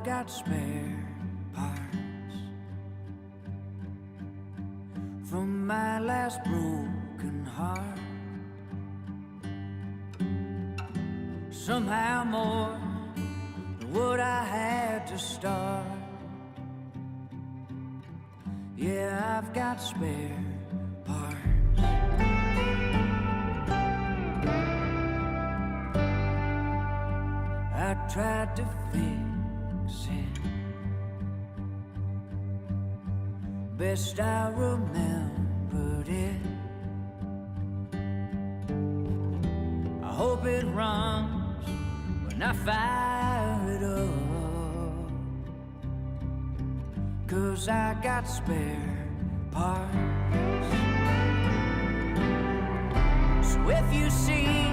got spare parts from my last broken heart. Somehow more than what I had to start. Yeah, I've got spare parts. I tried to fix it best I remembered it. I hope it runs when I fire it up, 'cause I got spare parts. So if you see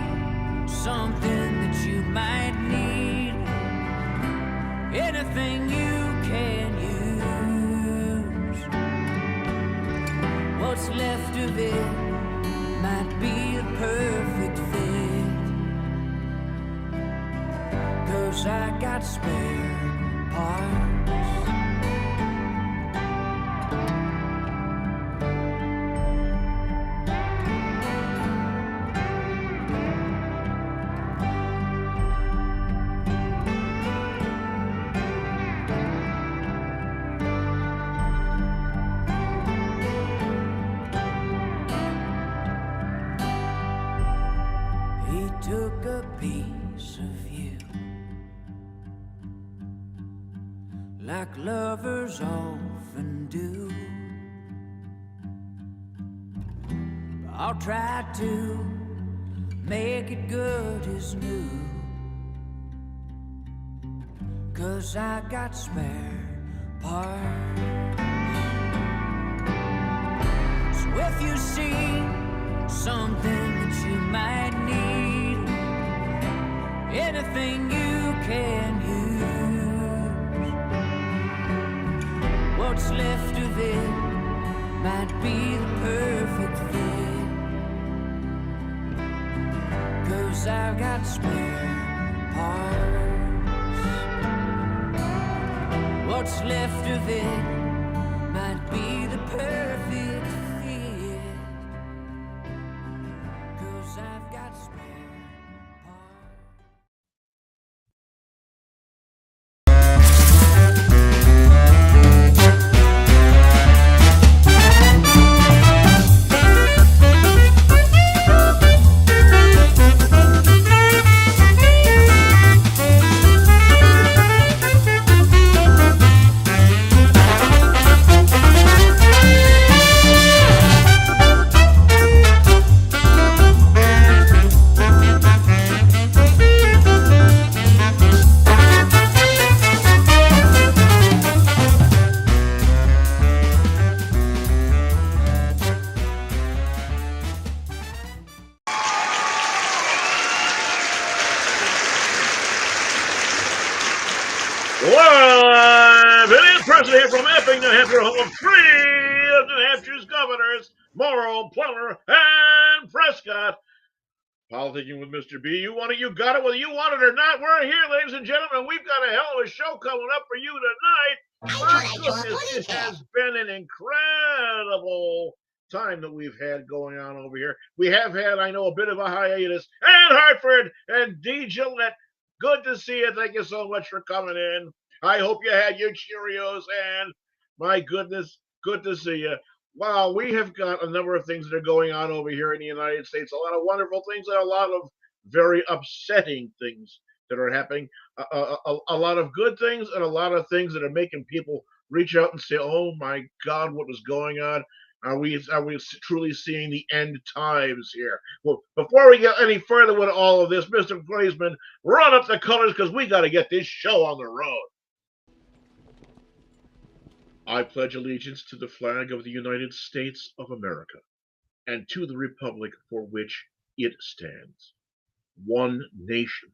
something that you might need, anything you can use, what's left of it might be the perfect fit, 'cause I got spare parts. Took a piece of you, like lovers often do. I'll try to make it good as new, 'cause I got spare parts. So if you see something that you might need, anything you can use, what's left of it might be the perfect fit, 'cause I've got spare parts. What's left of it might be the perfect fit, 'cause I've got spare parts. Live, it is President here from Epping, New Hampshire, home of three of New Hampshire's governors, Morrow, Plummer, and Prescott. Politicking with Mr. B. You want it, you got it, whether you want it or not. We're here, ladies and gentlemen. We've got a hell of a show coming up for you tonight. My goodness, it has been an incredible time that we've had going on over here. We have had, I know, a bit of a hiatus. And Hartford and D. Gillette, good to see you. Thank you so much for coming in. I hope you had your Cheerios, and my goodness, good to see you. Wow, we have got a number of things that are going on over here in the United States. A lot of wonderful things and a lot of very upsetting things that are happening. A lot of good things and a lot of things that are making people reach out and say, "Oh my God, what is going on? Are we truly seeing the end times here?" Well, before we get any further with all of this, Mr. Glazeman, run up the colors because we got to get this show on the road. I pledge allegiance to the flag of the United States of America and to the republic for which it stands, one nation,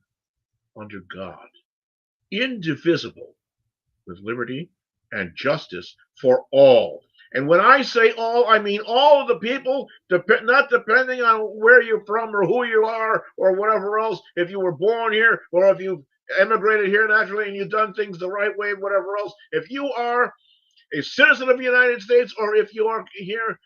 under God, indivisible, with liberty and justice for all. And when I say all, I mean all of the people, not depending on where you're from or who you are or whatever else, if you were born here or if you've emigrated here naturally and you've done things the right way, whatever else, if you are a citizen of the United States, or if you are here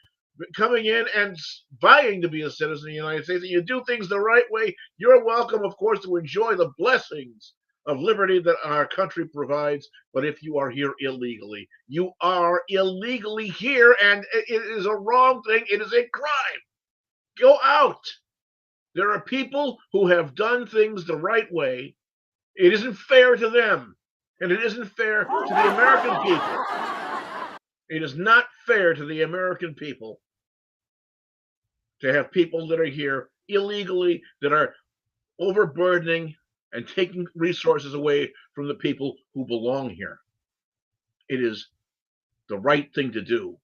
coming in and vying to be a citizen of the United States, and you do things the right way, you're welcome, of course, to enjoy the blessings of liberty that our country provides. But if you are here illegally, you are illegally here, and it is a wrong thing. It is a crime. Go out. There are people who have done things the right way. It isn't fair to them, and it isn't fair to the American people. It is not fair to the American people to have people that are here illegally, that are overburdening and taking resources away from the people who belong here. It is the right thing to do,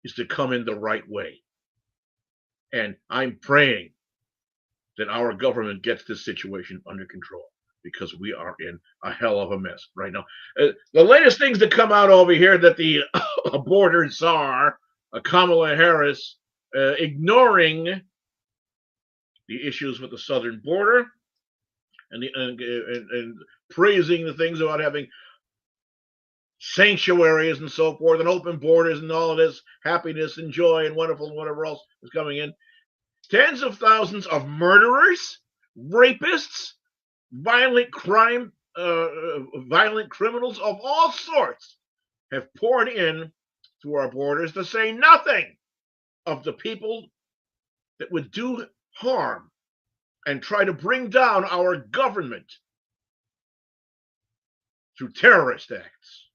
is to come in the right way. And I'm praying that our government gets this situation under control, because we are in a hell of a mess right now. The latest things that come out over here, that the border czar, Kamala Harris, ignoring the issues with the southern border and praising the things about having sanctuaries and so forth and open borders and all of this happiness and joy and wonderful and whatever else is coming in. Tens of thousands of murderers, rapists, violent criminals of all sorts have poured in through our borders, to say nothing of the people that would do harm and try to bring down our government through terrorist acts,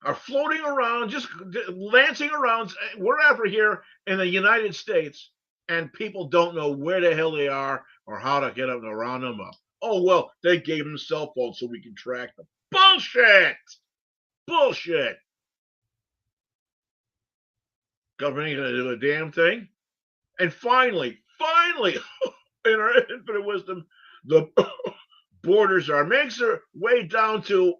are floating around, just lancing around wherever here in the United States, and people don't know where the hell they are or how to get them to round them up. Oh, well, they gave them cell phones so we can track them. Bullshit! Bullshit! Government ain't going to do a damn thing. And finally, in our infinite wisdom, the border czar makes her way down to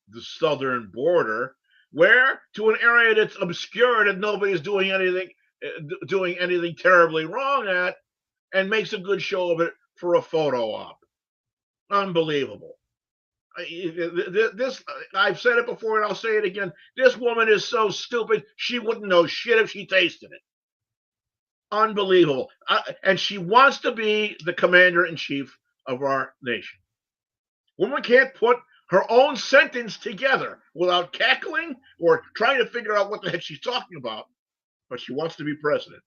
the southern border, where to an area that's obscure, that nobody's doing anything terribly wrong at, and makes a good show of it for a photo op. Unbelievable. This, I've said it before and I'll say it again. This woman is so stupid, she wouldn't know shit if she tasted it. Unbelievable. And she wants to be the commander-in-chief of our nation. Woman can't put her own sentence together without cackling or trying to figure out what the heck she's talking about. But she wants to be president.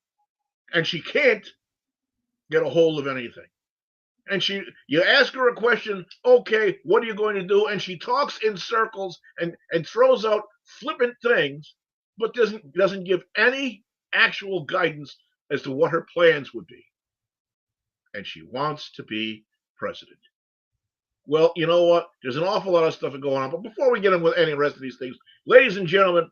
And she can't get a hold of anything. And you ask her a question, okay, what are you going to do? And she talks in circles and throws out flippant things, but doesn't give any actual guidance as to what her plans would be. And she wants to be president. Well, you know what? There's an awful lot of stuff going on. But before we get in with any rest of these things, ladies and gentlemen,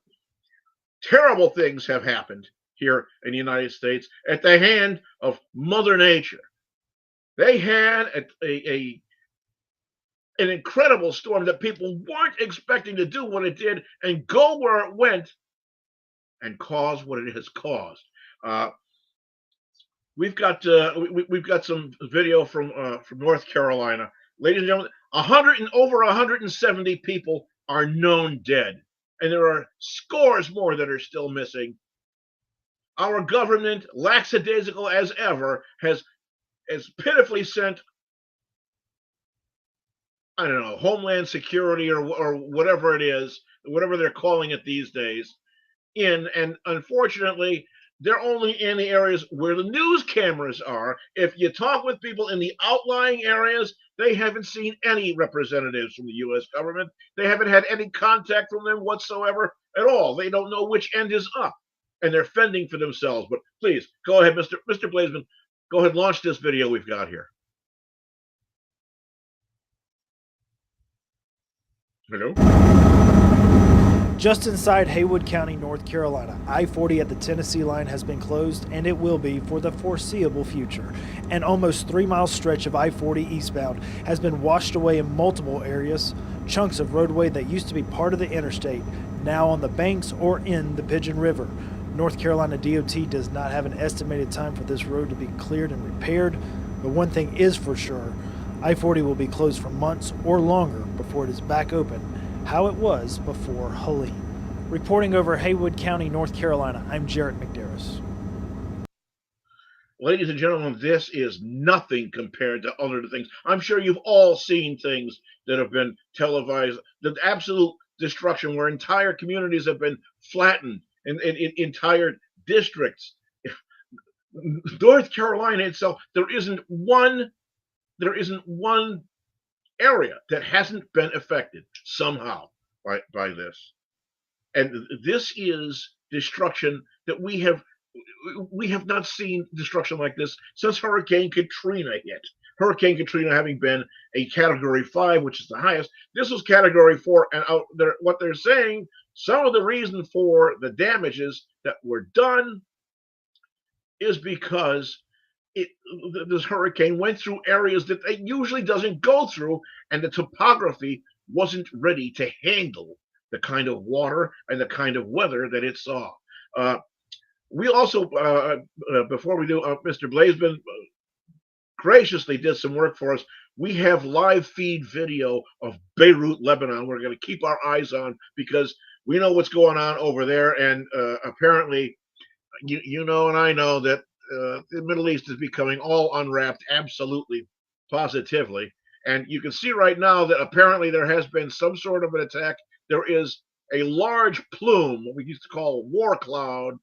terrible things have happened here in the United States at the hand of Mother Nature. They had an incredible storm that people weren't expecting to do what it did and go where it went and cause what it has caused. We've got some video from North Carolina, ladies and gentlemen. Over 170 people are known dead, and there are scores more that are still missing. Our government, lackadaisical as ever, has pitifully sent, I don't know, Homeland Security or whatever it is, whatever they're calling it these days, in, and unfortunately, they're only in the areas where the news cameras are. If you talk with people in the outlying areas, they haven't seen any representatives from the U.S. government. They haven't had any contact from them whatsoever at all. They don't know which end is up, and they're fending for themselves. But please, go ahead, Mr. Blazeman. Go ahead, launch this video we've got here. Hello? Just inside Haywood County, North Carolina, I-40 at the Tennessee line has been closed, and it will be for the foreseeable future. An almost 3-mile stretch of I-40 eastbound has been washed away in multiple areas. Chunks of roadway that used to be part of the interstate, now on the banks or in the Pigeon River. North Carolina DOT does not have an estimated time for this road to be cleared and repaired, but one thing is for sure, I-40 will be closed for months or longer before it is back open, how it was before Helene. Reporting over Haywood County, North Carolina, I'm Jarrett McDarris. Ladies and gentlemen, this is nothing compared to other things. I'm sure you've all seen things that have been televised, the absolute destruction where entire communities have been flattened and entire districts. North Carolina itself, there isn't one area that hasn't been affected somehow by this. And this is destruction that we have not seen destruction like this since Hurricane Katrina hit. Hurricane Katrina having been a Category 5, which is the highest. This was Category 4, and what they're saying, some of the reason for the damages that were done is because this hurricane went through areas that it usually doesn't go through, and the topography wasn't ready to handle the kind of water and the kind of weather that it saw. We also, before we do, Mr. Blazeman graciously did some work for us. We have live feed video of Beirut, Lebanon. We're going to keep our eyes on because we know what's going on over there, and apparently, you know, and I know that the Middle East is becoming all unwrapped, absolutely, positively. And you can see right now that apparently there has been some sort of an attack. There is a large plume, what we used to call a war cloud,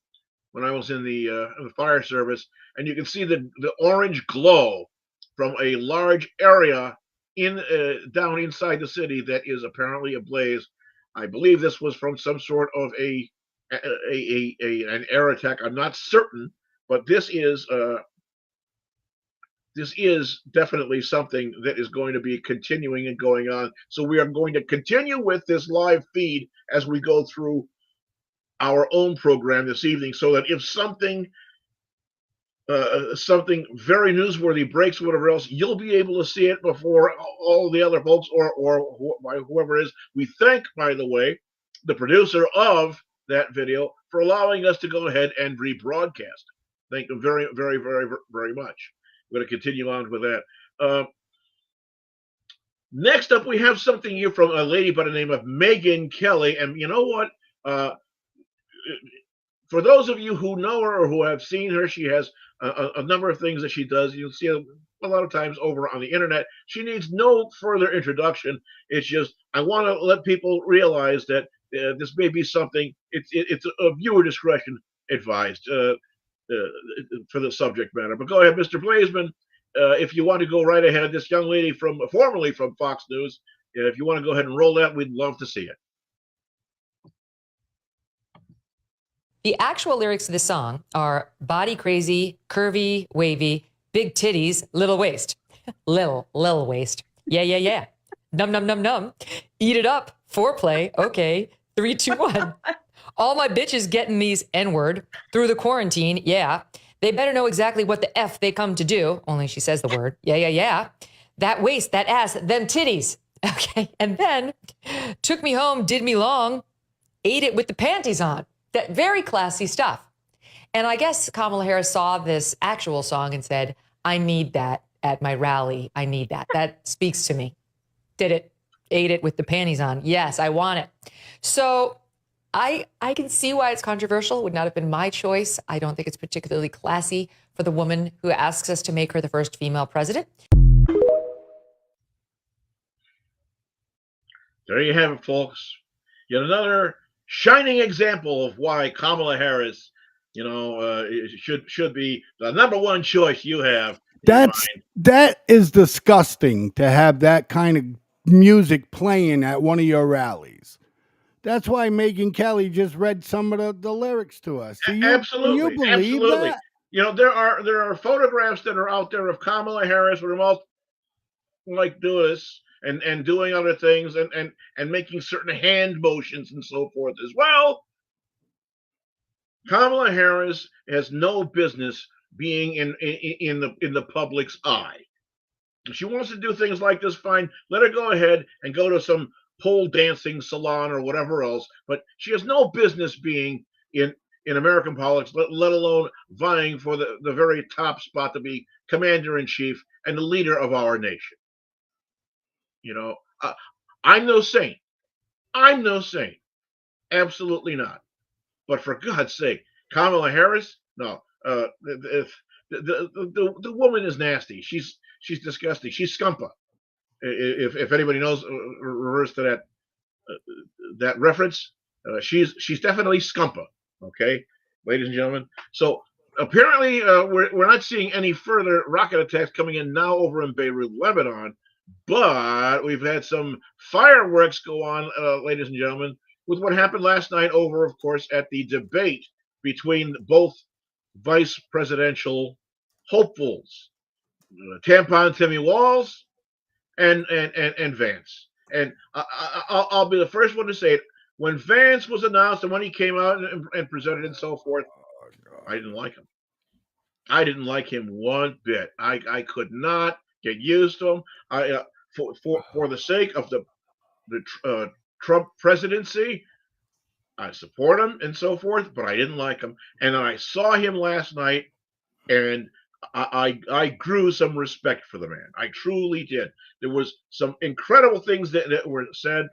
when I was in the fire service, and you can see the orange glow from a large area down inside the city that is apparently ablaze. I believe this was from some sort of an air attack. I'm not certain, but this is definitely something that is going to be continuing and going on. So we are going to continue with this live feed as we go through our own program this evening, so that if something very newsworthy breaks, whatever else, you'll be able to see it before all the other folks or whoever it is. We thank, by the way, the producer of that video for allowing us to go ahead and rebroadcast. Thank you very, very, very, very much. I'm going to continue on with that. Next up, we have something here from a lady by the name of Megan Kelly, and you know what? For those of you who know her or who have seen her, she has a number of things that she does. You'll see a lot of times over on the internet. She needs no further introduction. It's just I want to let people realize that this may be something. It's a viewer discretion advised for the subject matter. But go ahead, Mr. Blazeman. If you want to go right ahead, this young lady formerly from Fox News, if you want to go ahead and roll that, we'd love to see it. The actual lyrics of the song are body crazy, curvy, wavy, big titties, little waist. Lil waist. Yeah. Num. Eat it up. Foreplay. Okay. 3, 2, 1. All my bitches getting these N-word through the quarantine. Yeah. They better know exactly what the F they come to do. Only she says the word. Yeah. That waist, that ass, them titties. Okay. And then took me home, did me long, ate it with the panties on. That very classy stuff. And I guess Kamala Harris saw this actual song and said, I need that at my rally. I need that. That speaks to me. Did it. Ate it with the panties on. Yes, I want it. So I can see why it's controversial. It would not have been my choice. I don't think it's particularly classy for the woman who asks us to make her the first female president. There you have it, folks. Yet another shining example of why Kamala Harris, should be the number one choice you have. That is disgusting to have that kind of music playing at one of your rallies. That's why Megan Kelly just read some of the lyrics to us. Absolutely, do you believe that? There are photographs that are out there of Kamala Harris with her mouth like this and doing other things and making certain hand motions and so forth as well. Kamala Harris has no business being in the public's eye. If she wants to do things like this, fine. Let her go ahead and go to some pole dancing salon or whatever else. But she has no business being in American politics, let alone vying for the very top spot to be commander in chief and the leader of our nation. You know, I'm no saint. I'm no saint. Absolutely not. But for God's sake, Kamala Harris, no. The woman is nasty. She's disgusting. She's scumpa. If anybody knows, reverse to that reference, she's definitely scumpa. Okay, ladies and gentlemen. So apparently, we're not seeing any further rocket attacks coming in now over in Beirut, Lebanon. But we've had some fireworks go on, ladies and gentlemen, with what happened last night over, of course, at the debate between both vice presidential hopefuls, Tampon Timmy Walls and Vance. And I'll be the first one to say it. When Vance was announced and when he came out and presented and so forth, I didn't like him. I didn't like him one bit. I could not get used to him. For the sake of the Trump presidency, I support him and so forth, but I didn't like him. And I saw him last night, and I grew some respect for the man. I truly did. There was some incredible things that were said.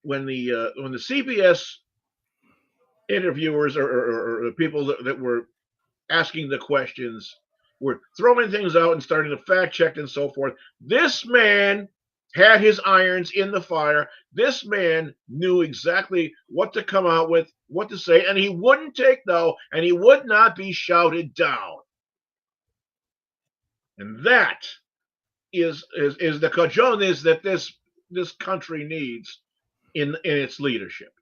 When the CBS interviewers or the people that were asking the questions were throwing things out and starting to fact check and so forth, this man had his irons in the fire. This man knew exactly what to come out with, what to say, and he wouldn't take no, and he would not be shouted down. And that is the cojones that this country needs in its leadership,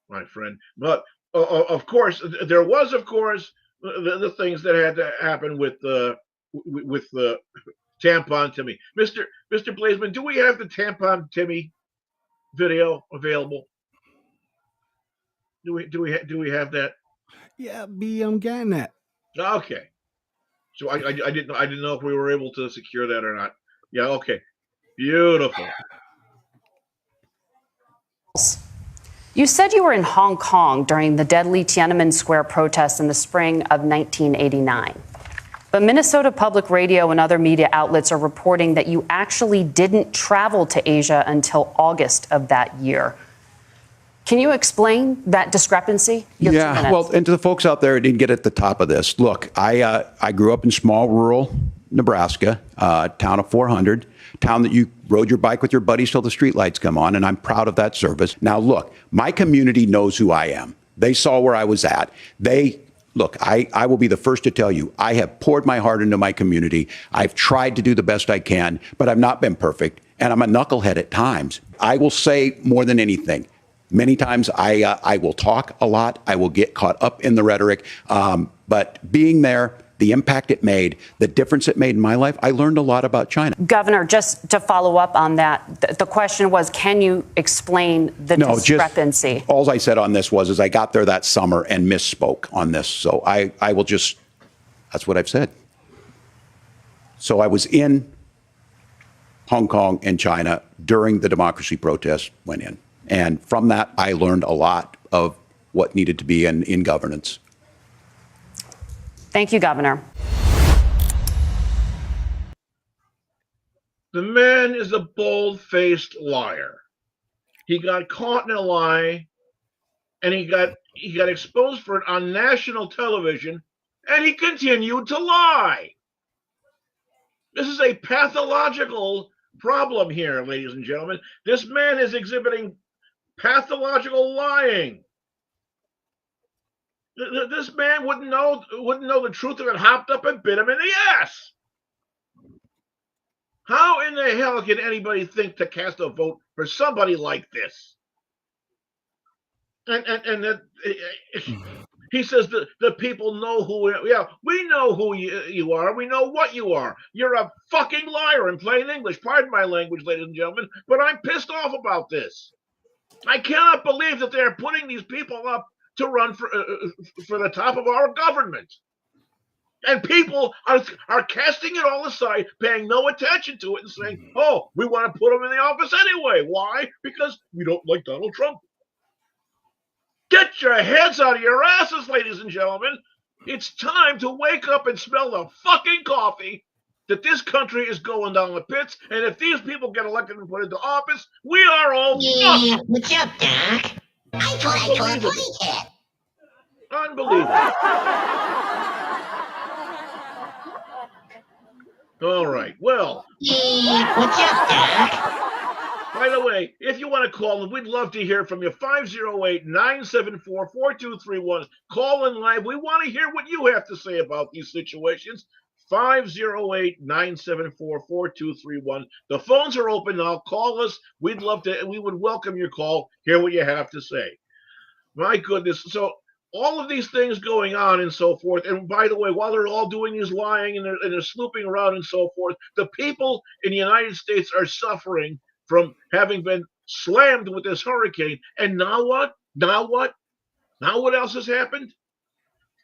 my friend. But of course, there was, of course, the things that had to happen with the Tampon Timmy. Mr. Blazeman, do we have the Tampon Timmy video available? Do we have that? Yeah, I'm getting that. Okay. So I didn't know if we were able to secure that or not. Yeah, okay. Beautiful. You said you were in Hong Kong during the deadly Tiananmen Square protests in the spring of 1989. But Minnesota Public Radio and other media outlets are reporting that you actually didn't travel to Asia until August of that year. Can you explain that discrepancy? Yeah, well, and to the folks out there who didn't get at the top of this, look, I grew up in small rural Nebraska, town of 400, town that you rode your bike with your buddies till the streetlights come on, and I'm proud of that service. Now, look, my community knows who I am. They saw where I was at. Look, I will be the first to tell you, I have poured my heart into my community. I've tried to do the best I can, but I've not been perfect, and I'm a knucklehead at times. I will say more than anything, many times I will talk a lot. I will get caught up in the rhetoric. But being there, the impact it made, the difference it made in my life, I learned a lot about China. Governor, just to follow up on that, the question was, can you explain the discrepancy? All I said on this was I got there that summer and misspoke on this. So I will just, that's what I've said. So I was in Hong Kong and China during the democracy protests went in. And from that, I learned a lot of what needed to be in governance. Thank you, Governor. The man is a bold-faced liar. He got caught in a lie, and he got exposed for it on national television, and he continued to lie. This is a pathological problem here, ladies and gentlemen. This man is exhibiting pathological lying. This man wouldn't know the truth if it hopped up and bit him in the ass. How in the hell can anybody think to cast a vote for somebody like this? And that he says the people know who. Yeah, we know who you are. We know what you are. You're a fucking liar in plain English. Pardon my language, ladies and gentlemen, but I'm pissed off about this. I cannot believe that they're putting these people up to run for the top of our government. And people are casting it all aside, paying no attention to it and saying, oh, we want to put him in the office anyway. Why? Because we don't like Donald Trump. Get your heads out of your asses, ladies and gentlemen. It's time to wake up and smell the fucking coffee that this country is going down the pits, and if these people get elected and put into office, we are all fucked. What's up, Doc? I thought I saw a bunny cat. Unbelievable. All right. Well, What's up, Doc? by the way, if you want to call in, we'd love to hear from you. 508-974-4231. Call in live. We want to hear what you have to say about these situations. 508-974-4231. The phones are open now. Call us. We would welcome your call. Hear what you have to say. My goodness. So all of these things going on and so forth. And by the way, while they're all doing is lying and they're snooping around and so forth, the people in the United States are suffering from having been slammed with this hurricane. And now what? Now what? Now what else has happened?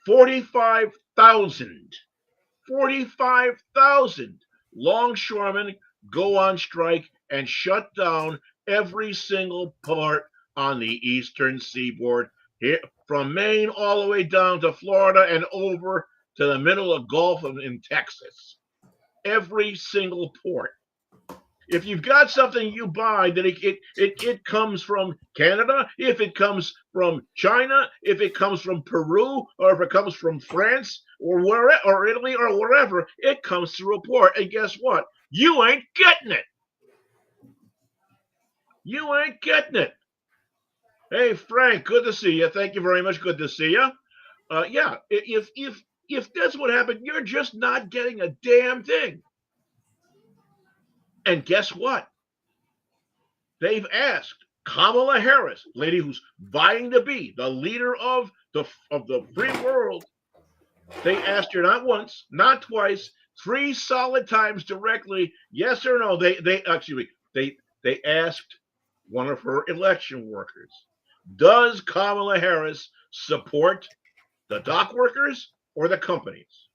45,000 longshoremen go on strike and shut down every single port on the eastern seaboard, here from Maine all the way down to Florida and over to the middle of Gulf in Texas. Every single port. If you've got something you buy that it comes from Canada, if it comes from China, if it comes from Peru, or if it comes from France or Italy or wherever, it comes through a port. And guess what? You ain't getting it. You ain't getting it. Hey Frank, good to see you. Thank you very much. Good to see you. Yeah, if that's what happened, you're just not getting a damn thing. And guess what? They've asked Kamala Harris, lady who's vying to be the leader of the free world. They asked her not once, not twice, 3 solid times directly, yes or no. They asked one of her election workers, does Kamala Harris support the dock workers or the companies?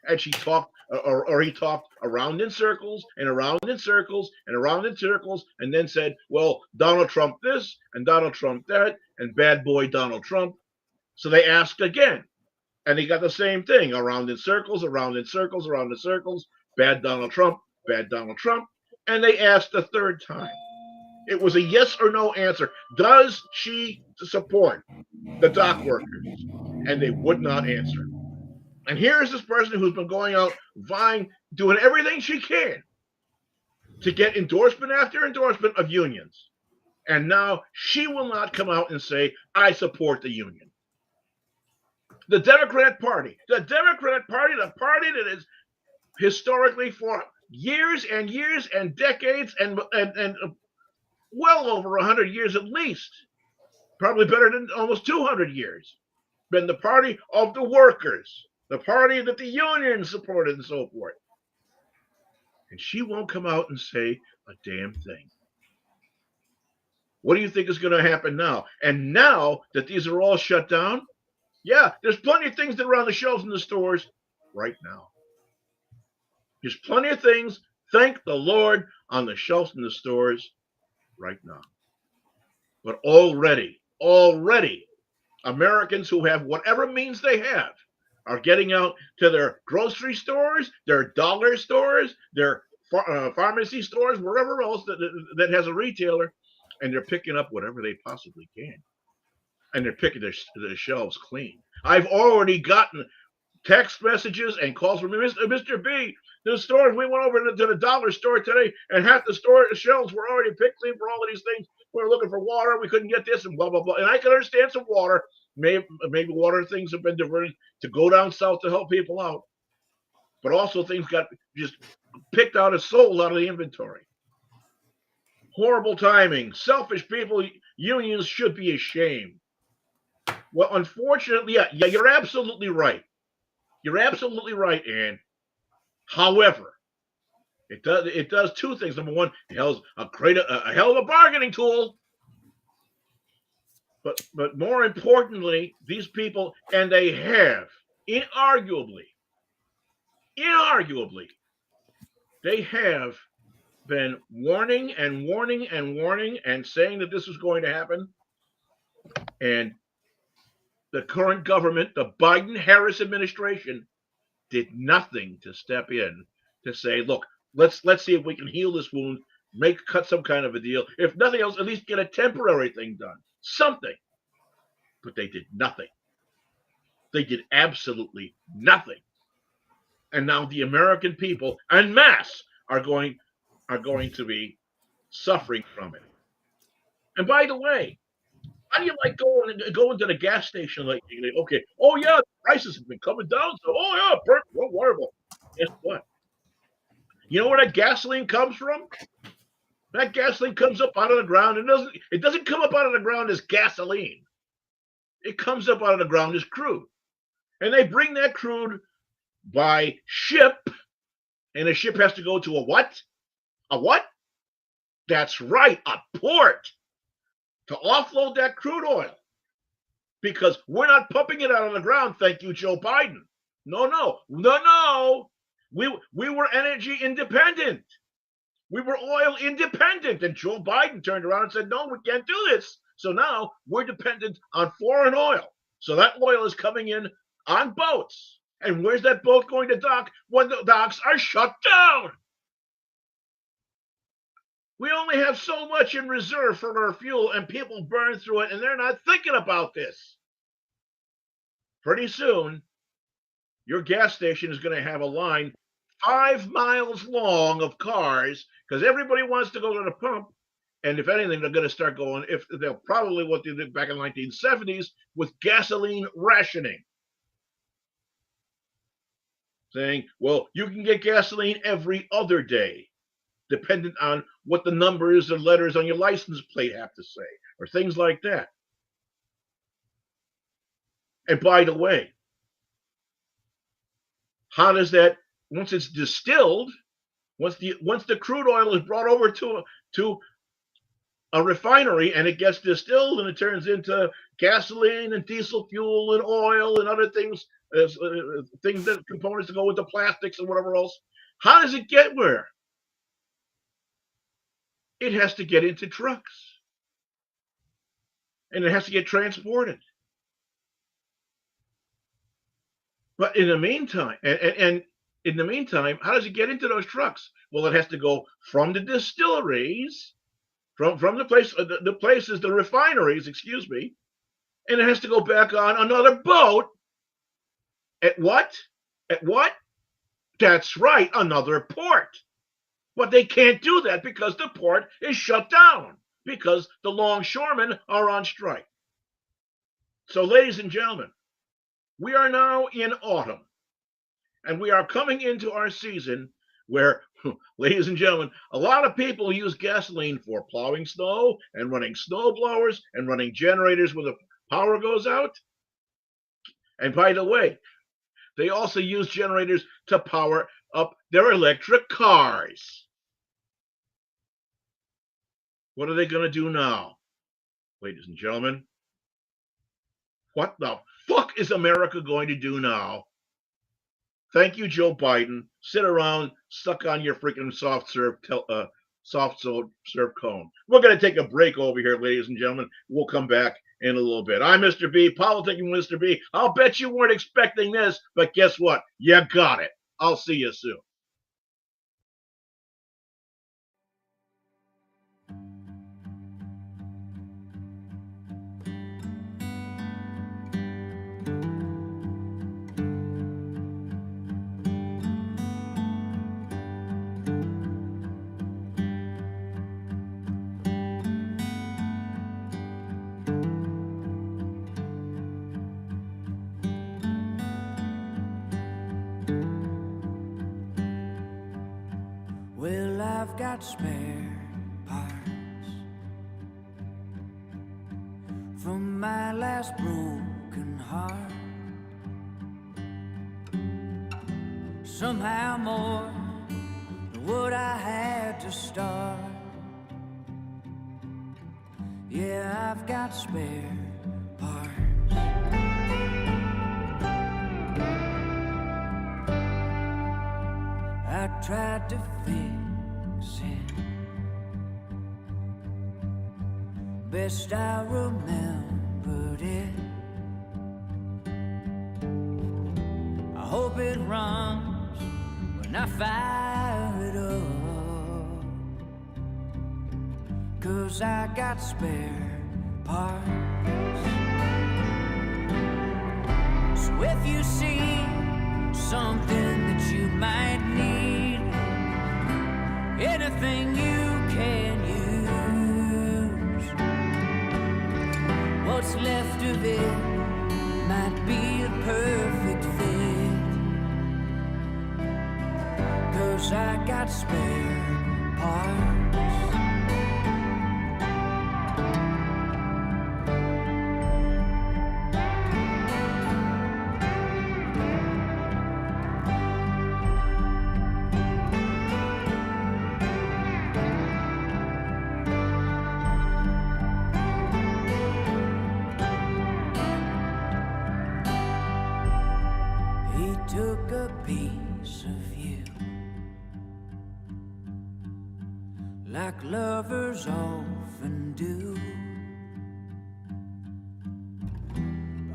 And she talked, or he talked around in circles and around in circles and around in circles, and then said, well, Donald Trump this and Donald Trump that and bad boy Donald Trump. So they asked again, and he got the same thing, around in circles, around in circles, around in circles, bad Donald Trump, bad Donald Trump. And they asked the third time. It was a yes or no answer. Does she support the dock workers? And they would not answer. And here's this person who's been going out, vying, doing everything she can to get endorsement after endorsement of unions. And now she will not come out and say, I support the union. The Democrat Party, the party that is historically for years and years and decades and well over 100 years at least, probably better than almost 200 years, been the party of the workers, the party that the union supported and so forth. And she won't come out and say a damn thing. What do you think is going to happen now? And now that these are all shut down, yeah, there's plenty of things that are on the shelves in the stores right now. There's plenty of things, thank the Lord, on the shelves in the stores right now. But already, Americans who have whatever means they have are getting out to their grocery stores, their dollar stores, their pharmacy stores, wherever else that has a retailer, and they're picking up whatever they possibly can. And they're picking their shelves clean. I've already gotten text messages and calls from Mr. B. The stores, we went over to the dollar store today, and half the store shelves were already picked clean for all of these things. We were looking for water, we couldn't get this, and blah, blah, blah. And I can understand some water. Maybe water things have been diverted to go down south to help people out. But also things got just picked out and sold out of the inventory. Horrible timing. Selfish people, unions should be ashamed. Well, unfortunately, yeah, you're absolutely right. You're absolutely right, Ann. However, it does 2 things. Number one, it has a hell of a bargaining tool. But more importantly, these people, and they have, inarguably, they have been warning and saying that this was going to happen. And the current government, the Biden-Harris administration, did nothing to step in to say, look, let's see if we can heal this wound, cut some kind of a deal. If nothing else, at least get a temporary thing done, something. But they did nothing. They did absolutely nothing. And now the American people en masse are going to be suffering from it. And by the way, how do you like going to the gas station like, okay, oh yeah, the prices have been coming down, so oh yeah, perfect, wonderful. Guess what? You know where that gasoline comes from? That gasoline comes up out of the ground. It doesn't come up out of the ground as gasoline. It comes up out of the ground as crude. And they bring that crude by ship, and the ship has to go to a what? A what? That's right, a port, to offload that crude oil. Because we're not pumping it out of the ground, thank you, Joe Biden. No. We were energy independent. We were oil independent. And Joe Biden turned around and said, no, we can't do this. So now we're dependent on foreign oil. So that oil is coming in on boats. And where's that boat going to dock when the docks are shut down? We only have so much in reserve for our fuel, and people burn through it, and they're not thinking about this. Pretty soon, your gas station is going to have a line 5 miles long of cars because everybody wants to go to the pump. And if anything, they're going to start going, they'll probably what they did back in the 1970s with gasoline rationing. Saying, well, you can get gasoline every other day, dependent on what the numbers or letters on your license plate have to say, or things like that. And by the way, how does that, once it's distilled, once the crude oil is brought over to a refinery and it gets distilled and it turns into gasoline and diesel fuel and oil and other things, components that go into plastics and whatever else, how does it get where? It has to get into trucks. And it has to get transported. But in the meantime, and in the meantime, how does it get into those trucks? Well, it has to go from the distilleries, from the places, the refineries, excuse me, and it has to go back on another boat. At what? At what? That's right, another port. But they can't do that because the port is shut down, because the longshoremen are on strike. So, ladies and gentlemen, we are now in autumn, and we are coming into our season where, ladies and gentlemen, a lot of people use gasoline for plowing snow and running snow blowers and running generators when the power goes out. And by the way, they also use generators to power up their electric cars. What are they going to do now, ladies and gentlemen? What the fuck is America going to do now? Thank you, Joe Biden. Sit around, suck on your freaking soft serve cone. We're going to take a break over here, ladies and gentlemen. We'll come back in a little bit. I'm Mr. B, politicking Mr. B. I'll bet you weren't expecting this, but guess what? You got it. I'll see you soon. Well, I've got spare parts from my last broken heart. Somehow more than what I had to start. Yeah, I've got spare parts. I tried to fix it best I remembered it. I hope it runs when I find 'cause I got spare parts. So if you see something that you might need, anything you can use, what's left of it might be a perfect fit, 'cause I got spare parts. He took a piece of you, like lovers often do.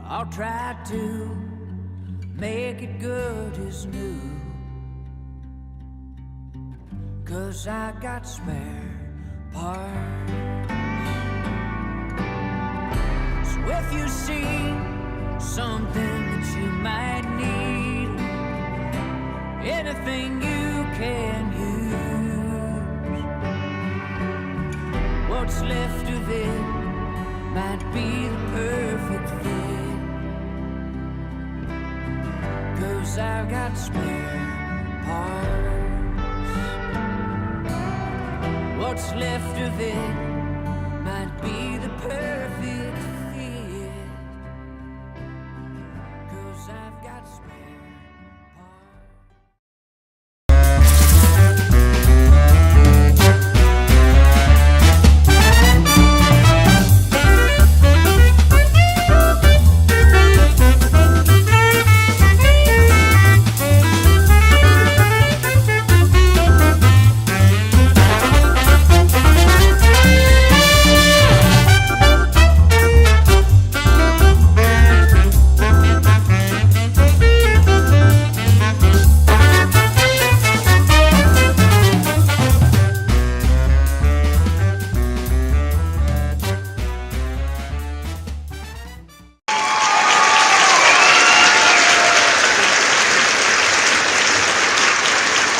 I'll try to make it good as new, 'cause I got spare parts. So if you see something that you might need, anything you can use, what's left of it might be the perfect fit, 'cause I've got spare parts. What's left of it might be the perfect fit, 'cause I've got spare parts.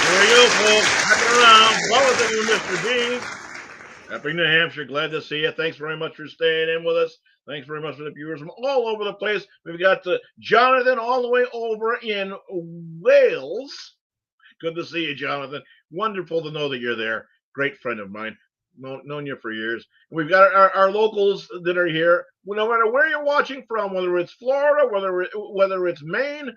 There you go, folks. Hanging around. Politics with Mr. B. Epping, New Hampshire. Glad to see you. Thanks very much for staying in with us. Thanks very much for the viewers from all over the place. We've got Jonathan all the way over in Wales. Good to see you, Jonathan. Wonderful to know that you're there. Great friend of mine. Known you for years. We've got our locals that are here. No matter where you're watching from, whether it's Florida, whether it's Maine,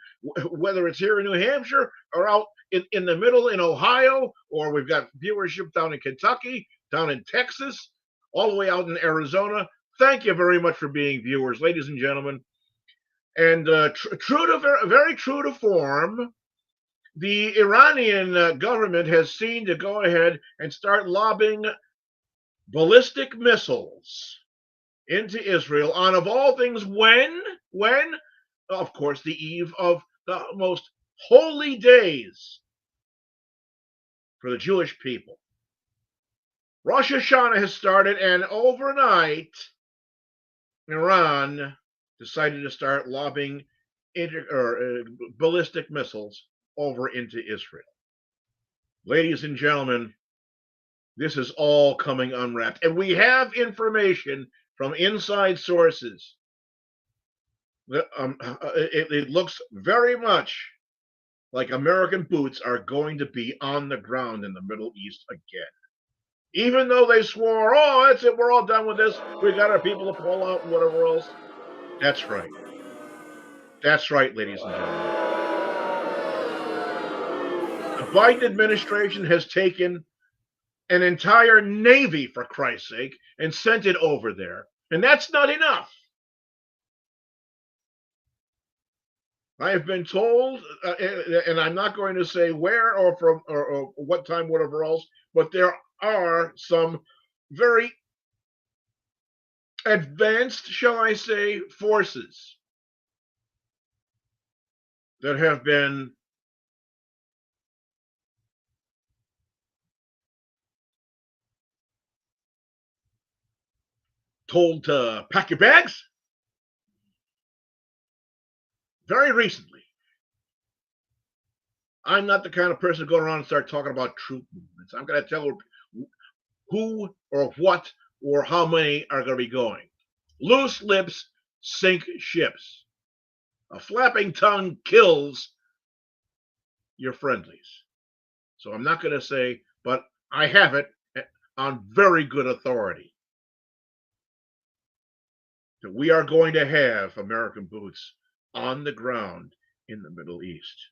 whether it's here in New Hampshire, or out in the middle in Ohio, or we've got viewership down in Kentucky, down in Texas, all the way out in Arizona. Thank you very much for being viewers, ladies and gentlemen. And very true to form, the Iranian government has seen to go ahead and start lobbing ballistic missiles into Israel on, of all things, when? Of course, the eve of the most holy days for the Jewish people. Rosh-Hashanah has started, and overnight, Iran decided to start lobbing ballistic missiles over into Israel. Ladies and gentlemen, this is all coming unwrapped. And we have information from inside sources. It looks very much like American boots are going to be on the ground in the Middle East again. Even though they swore, oh, that's it, we're all done with this, we got our people to pull out and whatever else. That's right. That's right, ladies and gentlemen. The Biden administration has taken an entire navy, for Christ's sake, and sent it over there. And that's not enough. I have been told, and I'm not going to say where or from or what time, whatever else, but there are some very advanced, shall I say, forces that have been told to pack your bags? Very recently. I'm not the kind of person to go around and start talking about troop movements. I'm going to tell who or what or how many are going to be going. Loose lips sink ships. A flapping tongue kills your friendlies. So I'm not going to say, but I have it on very good authority that we are going to have American boots on the ground in the Middle East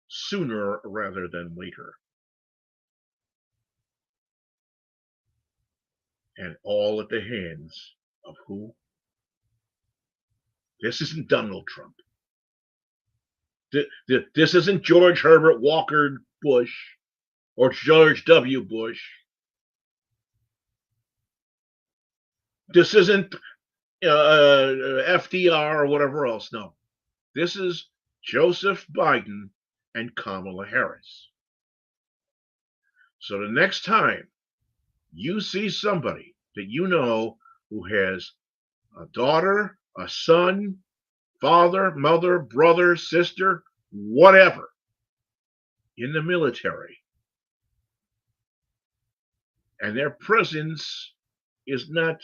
sooner rather than later. And all at the hands of who? This isn't Donald Trump. This isn't George Herbert Walker Bush or George W. Bush. This isn't FDR or whatever else. No. This is Joseph Biden and Kamala Harris. So the next time you see somebody that you know who has a daughter, a son, father, mother, brother, sister, whatever, in the military, and their presence is not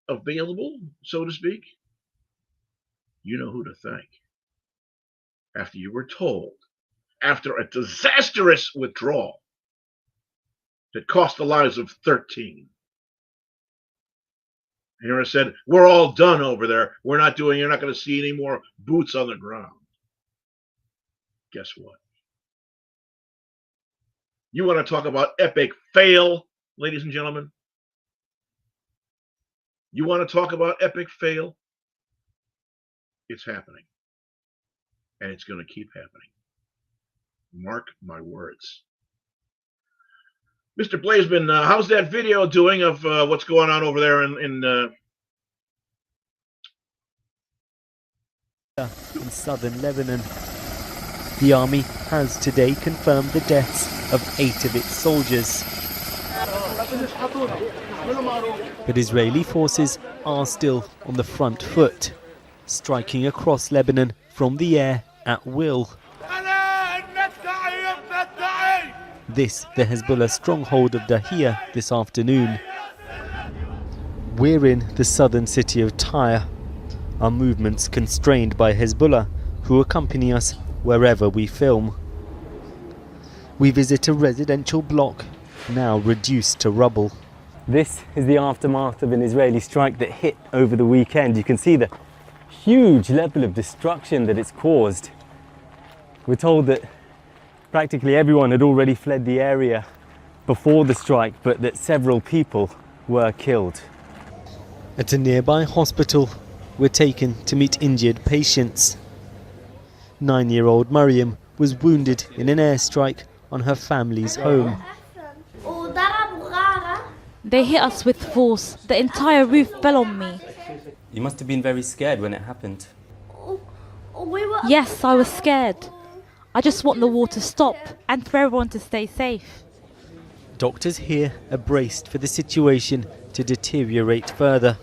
available, so to speak, you know who to thank. After you were told, after a disastrous withdrawal that cost the lives of 13, and you said, we're all done over there. We're not doing, you're not going to see any more boots on the ground. Guess what? You want to talk about epic fail, ladies and gentlemen? You want to talk about epic fail? It's happening. And it's going to keep happening. Mark my words. Mr. Blazeman, how's that video doing of what's going on over there in southern Lebanon? The army has today confirmed the deaths of 8 of its soldiers. But Israeli forces are still on the front foot, striking across Lebanon from the air at will. This, the Hezbollah stronghold of Dahia this afternoon. We're in the southern city of Tyre, our movements constrained by Hezbollah, who accompany us wherever we film. We visit a residential block, now reduced to rubble. This is the aftermath of an Israeli strike that hit over the weekend. You can see the huge level of destruction that it's caused. We're told that practically everyone had already fled the area before the strike, but that several people were killed. At a nearby hospital, we're taken to meet injured patients. 9-year-old Mariam was wounded in an airstrike on her family's home. They hit us with force. The entire roof fell on me. You must have been very scared when it happened. Yes, I was scared. I just want the war to stop and for everyone to stay safe. Doctors here are braced for the situation to deteriorate further.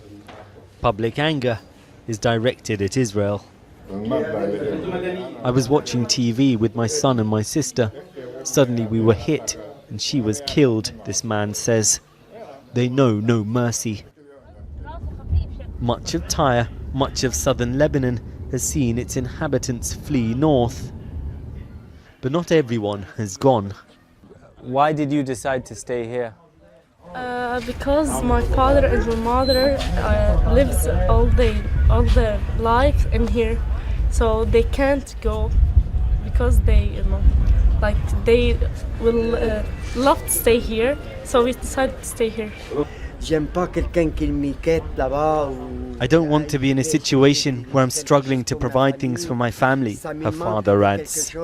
Public anger is directed at Israel. I was watching TV with my son and my sister. Suddenly we were hit and she was killed, this man says. They know no mercy. Much of Tyre, much of southern Lebanon has seen its inhabitants flee north. But not everyone has gone. Why did you decide to stay here? Because my father and my mother lives all their life in here, so they can't go because they they will love to stay here. So we decided to stay here. I don't want to be in a situation where I'm struggling to provide things for my family, her father adds.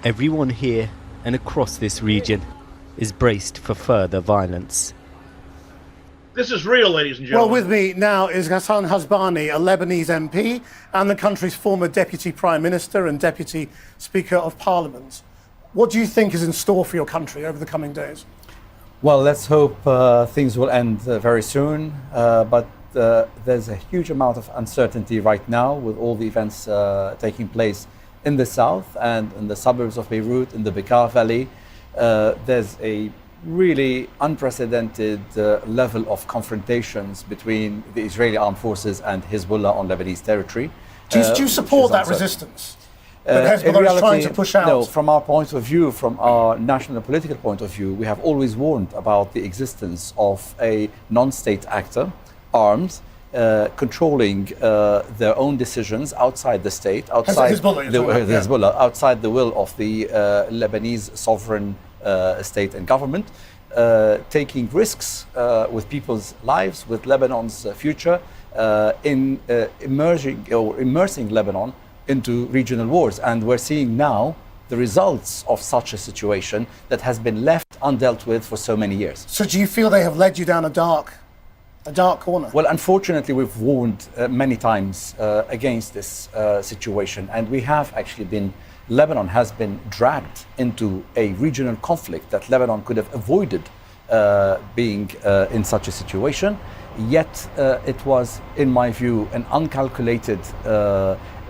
Everyone here and across this region is braced for further violence. This is real, ladies and gentlemen. Well, with me now is Ghassan Hasbani, a Lebanese MP and the country's former Deputy Prime Minister and Deputy Speaker of Parliament. What do you think is in store for your country over the coming days? Well, let's hope things will end very soon, but there's a huge amount of uncertainty right now with all the events taking place in the south and in the suburbs of Beirut, in the Bekaa Valley. There's a really unprecedented level of confrontations between the Israeli armed forces and Hezbollah on Lebanese territory. Do you support that resistance that Hezbollah is trying to push out? No, from our point of view, from our national political point of view, we have always warned about the existence of a non-state actor, armed, controlling their own decisions outside the state, outside Hezbollah, outside the will of the Lebanese sovereign state and government, taking risks with people's lives, with Lebanon's future, in immersing Lebanon into regional wars. And we're seeing now the results of such a situation that has been left undealt with for so many years. So do you feel they have led you down a dark corner? Well, unfortunately, we've warned many times against this situation, and we have actually been, Lebanon has been dragged into a regional conflict that Lebanon could have avoided being in such a situation. Yet it was, in my view, an uncalculated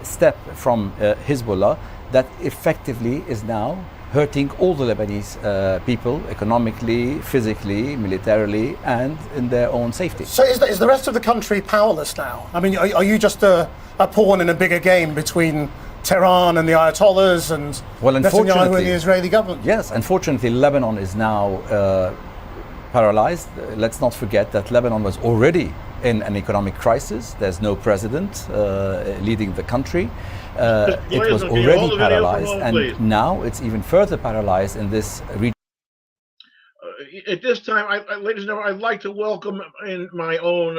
step from Hezbollah that effectively is now hurting all the Lebanese people economically, physically, militarily, and in their own safety. So is the rest of the country powerless now? I mean, are you just a pawn in a bigger game between Tehran and the Ayatollahs and Netanyahu and the Israeli government? Yes, unfortunately, Lebanon is now paralyzed. Let's not forget that Lebanon was already in an economic crisis. There's no president leading the country. It was already paralyzed, and now it's even further paralyzed in this region. At this time, ladies and gentlemen, I'd like to welcome in my own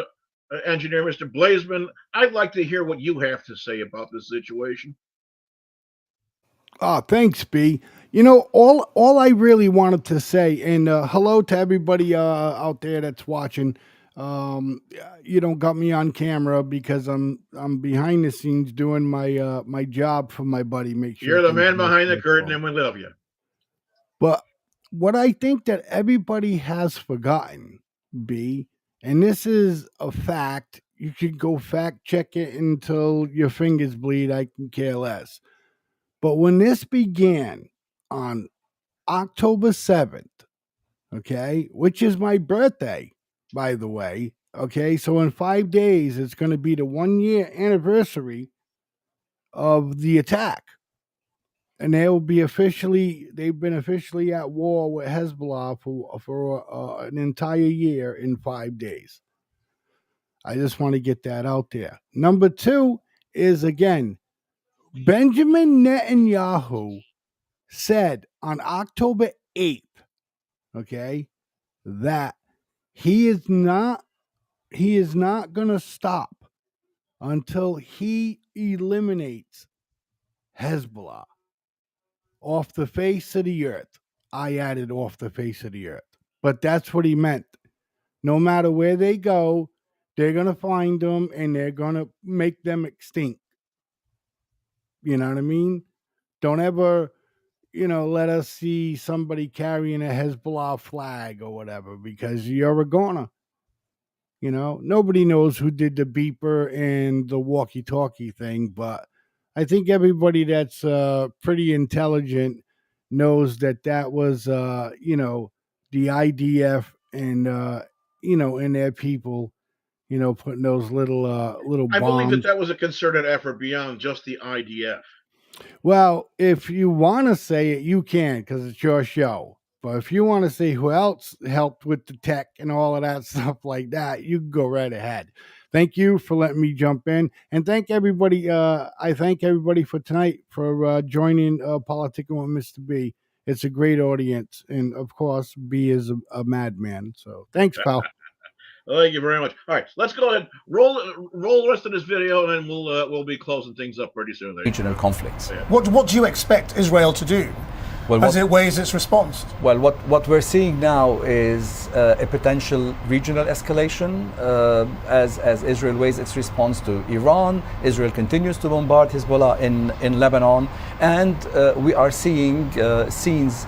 engineer, Mr. Blazeman. I'd like to hear what you have to say about this situation. Thanks, B. You know, all I really wanted to say, and hello to everybody out there that's watching. You don't got me on camera because I'm behind the scenes doing my my job for my buddy. Make sure you're the man behind the curtain, and we love you. But what I think that everybody has forgotten, B, and this is a fact. You could go fact check it until your fingers bleed. I can care less. But when this began on October 7th, okay, which is my birthday, by the way, okay, so in 5 days, it's going to be the 1 year anniversary of the attack. And they've been officially at war with Hezbollah for an entire year in 5 days. I just want to get that out there. Number two is, again, Benjamin Netanyahu said on October 8th, okay, that he is not going to stop until he eliminates Hezbollah off the face of the earth. I added off the face of the earth, but that's what he meant. No matter where they go, they're going to find them and they're going to make them extinct. You know what I mean? Don't ever, let us see somebody carrying a Hezbollah flag or whatever, because you're a goner. Nobody knows who did the beeper and the walkie-talkie thing, but I think everybody that's pretty intelligent knows that was, the IDF and, and their people, putting those little bombs. I believe that was a concerted effort beyond just the IDF. Well, if you want to say it, you can, because it's your show. But if you want to say who else helped with the tech and all of that stuff like that, you can go right ahead. Thank you for letting me jump in. And thank everybody. I thank everybody for tonight for joining Politicking with Mr. B. It's a great audience. And, of course, B is a madman. So thanks, pal. Thank you very much. All right, let's go ahead. Roll the rest of this video, and then we'll be closing things up pretty soon. Regional conflicts. What do you expect Israel to do? as it weighs its response? Well, what we're seeing now is a potential regional escalation as Israel weighs its response to Iran. Israel continues to bombard Hezbollah in Lebanon, and we are seeing scenes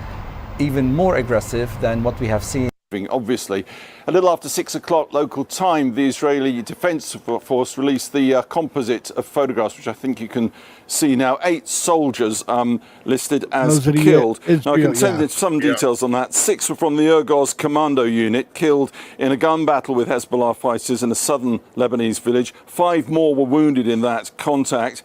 even more aggressive than what we have seen. Obviously, a little after 6 o'clock local time, the Israeli Defense Force released the composite of photographs, which I think you can see now. 8 soldiers listed as killed. Now, I can send in some details on that. 6 were from the Ergoz Commando Unit, killed in a gun battle with Hezbollah fighters in a southern Lebanese village. 5 more were wounded in that contact.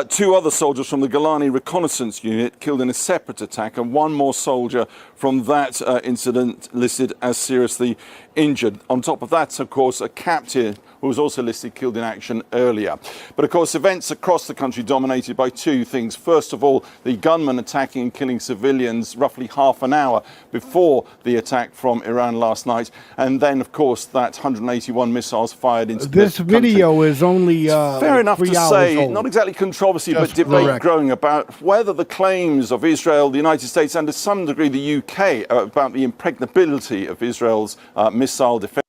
2 other soldiers from the Golani Reconnaissance Unit killed in a separate attack, and 1 more soldier from that incident listed as seriously injured. On top of that, of course, a captain who was also listed killed in action earlier. But of course, events across the country dominated by 2 things. First of all, the gunman attacking and killing civilians roughly half an hour before the attack from Iran last night. And then, of course, that 181 missiles fired into this the country. video is only fair enough to say, old. not exactly controversy, but debate growing about whether the claims of Israel, the United States, and to some degree the UK about the impregnability of Israel's missile defense.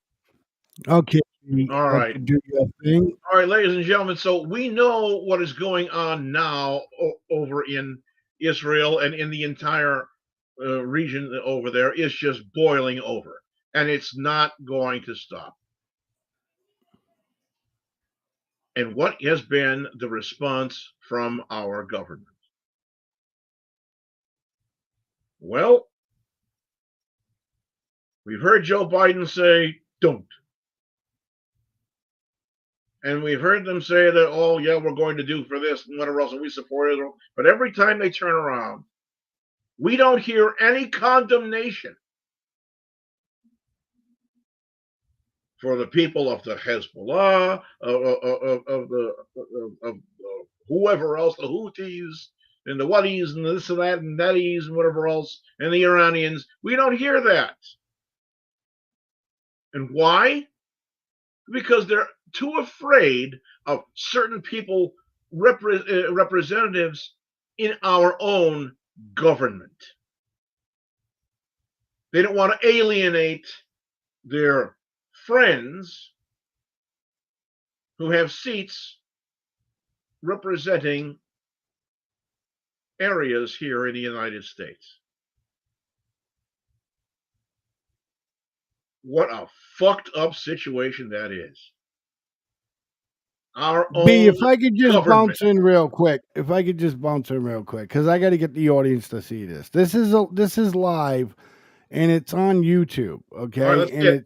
Okay. All right. Do your thing. All right, ladies and gentlemen. So we know what is going on now over in Israel and in the entire region over there is just boiling over, and it's not going to stop. And what has been the response from our government? Well, we've heard Joe Biden say, don't. And we've heard them say that, oh, yeah, we're going to do for this and whatever else, and we support it. But every time they turn around, we don't hear any condemnation for the people of the Hezbollah, of whoever else, the Houthis and the Wadis and this and that and thatties and whatever else, and the Iranians. We don't hear that. And why? Because they're too afraid of certain people, representatives in our own government. They don't want to alienate their friends who have seats representing areas here in the United States. What a fucked up situation that is. Our own B, if I could just government. bounce in real quick, because I got to get the audience to see this. This is live, and it's on YouTube. Okay, Right,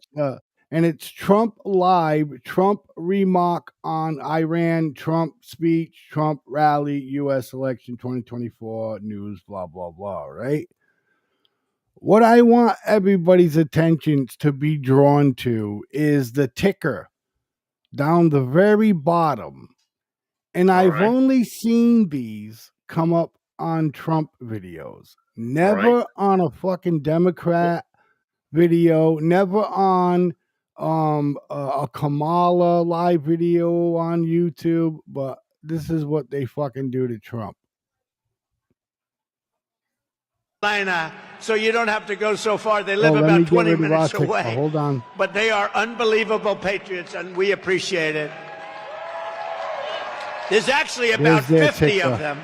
and it's Trump live, Trump remark on Iran, Trump speech, Trump rally, U.S. election 2024 news, blah blah blah. Right. What I want everybody's attention to be drawn to is the ticker down the very bottom. And I've only seen these come up on Trump videos. Never on a fucking Democrat video, never on a Kamala live video on YouTube, but this is what they fucking do to Trump. So you don't have to go so far. They live about 20 minutes away. Hold on. But they are unbelievable patriots, and we appreciate it. There's actually about 50 of them.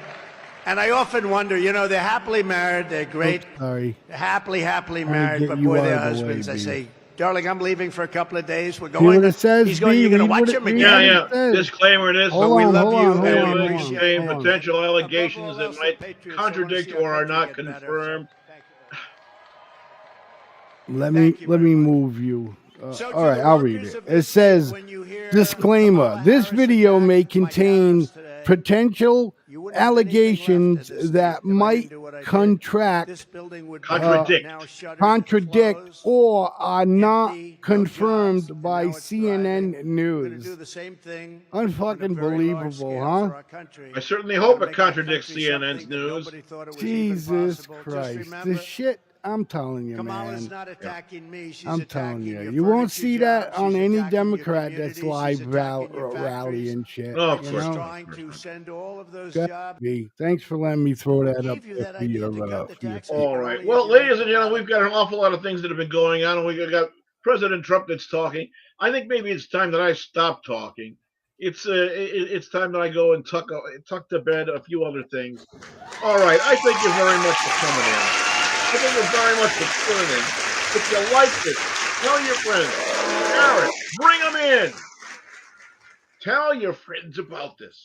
And I often wonder, you know, they're happily married. They're great. Sorry. They're happily married. But boy, their husbands, I say, darling, I'm leaving for a couple of days. We're going. He's going. You're going to watch him again. Yeah. Disclaimer: this, but we love you, and we contain potential allegations that might contradict or are not confirmed. Let me move you. All right, I'll read it. It says, disclaimer: this video may contain potential allegations that might contradict or are not confirmed by CNN News. Unfucking believable, huh? I certainly hope it contradicts CNN's news. Jesus Christ. The shit I'm telling you, Kamala's man. not attacking me. She's I'm attacking telling you. your You won't furniture see that job. on She's any attacking your Democrat that's community. live She's attacking your rally factories. and shit. Oh, you She's know? trying to send all of those Good, jobs. B. Thanks for letting me throw that up Gave you there that for idea your, to cut the for your taxes. All but right. only if Well, you make ladies the and gentlemen, we've got an awful lot of things that have been going on, and we got President Trump that's talking. I think maybe it's time that I stop talking. It's time that I go and tuck to bed a few other things. All right. I thank you very much for coming in. I thank you very much for tuning in. If you liked it, tell your friends. Share it. Bring them in. Tell your friends about this.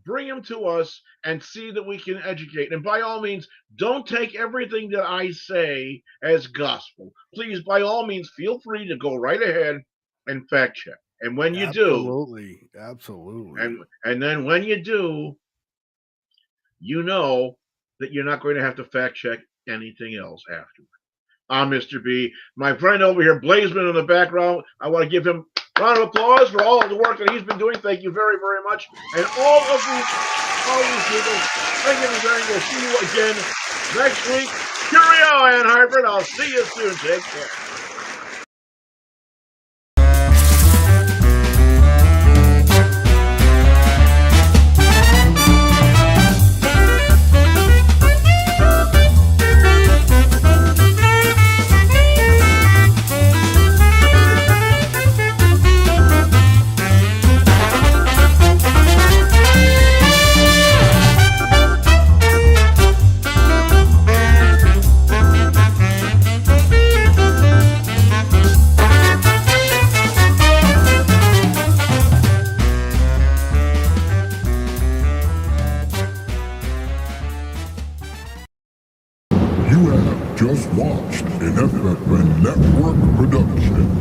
Bring them to us and see that we can educate. And by all means, don't take everything that I say as gospel. Please, by all means, feel free to go right ahead and fact check. And when you Absolutely. and then when you do, you know that you're not going to have to fact check anything else afterward. I'm Mr. B. My friend over here, Blazeman, in the background, I want to give him a round of applause for all of the work that he's been doing. Thank you very, very much. And all these people, thank you very much. We'll see you again next week. Cheerio, Ann Hartford. I'll see you soon. Take care. You have just watched an FFN Network production.